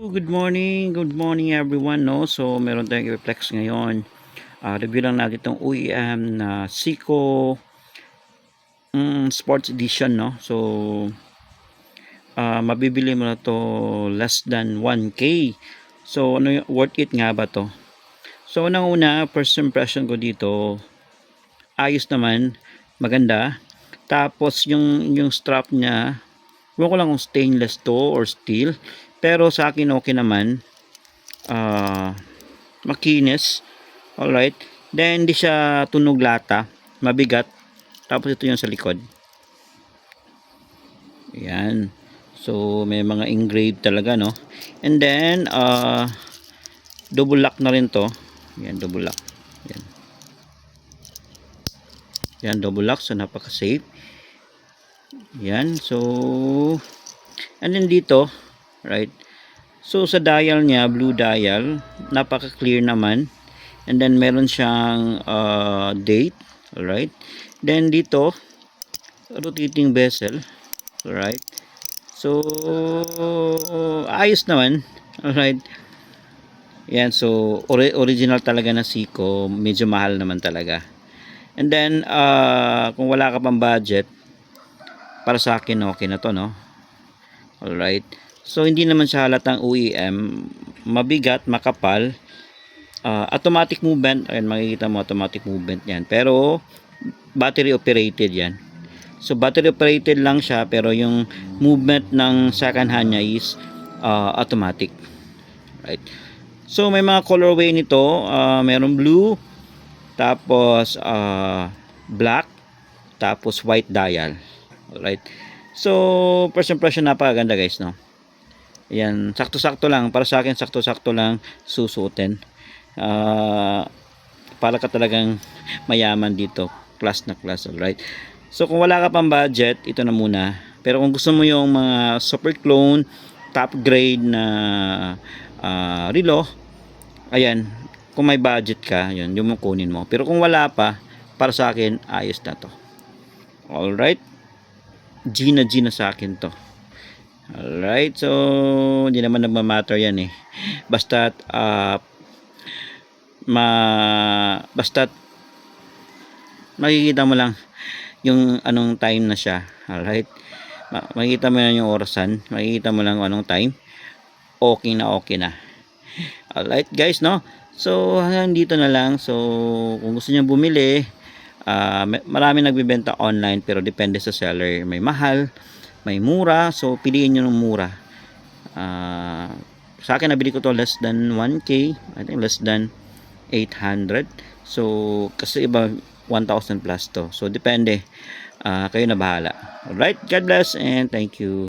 Good morning everyone, no? So, meron tayong i-reflex ngayon. Review lang natin itong OEM na Seiko Sports Edition, no? So, mabibili mo na to less than 1K. So, ano worth it nga ba to? So, unang-una, first impression ko dito, ayos naman, maganda. Tapos, yung strap niya, huwag ko lang kung stainless to or steel. Pero sa akin okay naman. Makinis. Alright. Then, hindi siya tunog lata. Mabigat. Tapos ito yung sa likod. Ayan. So, may mga engraved talaga, no? And then, double lock na rin to. Ayan, double lock. Ayan. Ayan, double lock. So, napaka-safe. Ayan. So, and then dito, right? So, sa dial niya, blue dial, napaka-clear naman. And then meron siyang date, alright. Then dito rotating bezel, alright. So ayos naman, alright. Yan, so original talaga na Seiko, medyo mahal naman talaga. And then kung wala ka pang budget, para sa akin okay na to, no? Alright. So hindi naman siya halatang OEM, mabigat, makapal. Automatic movement, ayan, makikita mo automatic movement yan, pero battery operated yan. So battery operated lang siya, pero yung movement ng second hand niya is automatic, right? So may mga colorway nito, meron blue, tapos black, tapos white dial, alright. So first impression, napakaganda guys, no? Ayan, sakto-sakto lang para sa akin, sakto-sakto lang susuotin. Para ka talagang mayaman dito, class na class, alright. So kung wala ka pang budget, ito na muna. Pero kung gusto mo yung mga super clone, top grade na relo, ayan, kung may budget ka, yun, yung kunin mo. Pero kung wala pa, para sa akin, ayos na to. Alright, G na sa akin to. Alright, so hindi naman nagmamatter yan eh. Basta't basta't makikita mo lang yung anong time na siya. Alright, makikita mo lang yung orasan, makikita mo lang anong time, okay na. Alright guys, no? So hanggang dito na lang. So kung gusto niyo bumili, marami nagbebenta online, pero depende sa seller, may mahal, may mura. So piliin nyo ng mura. Sa akin, nabili ko to less than 1K, I think less than 800. So kasi iba 1,000 plus to. So depende, kayo na bahala. Alright, God bless and thank you.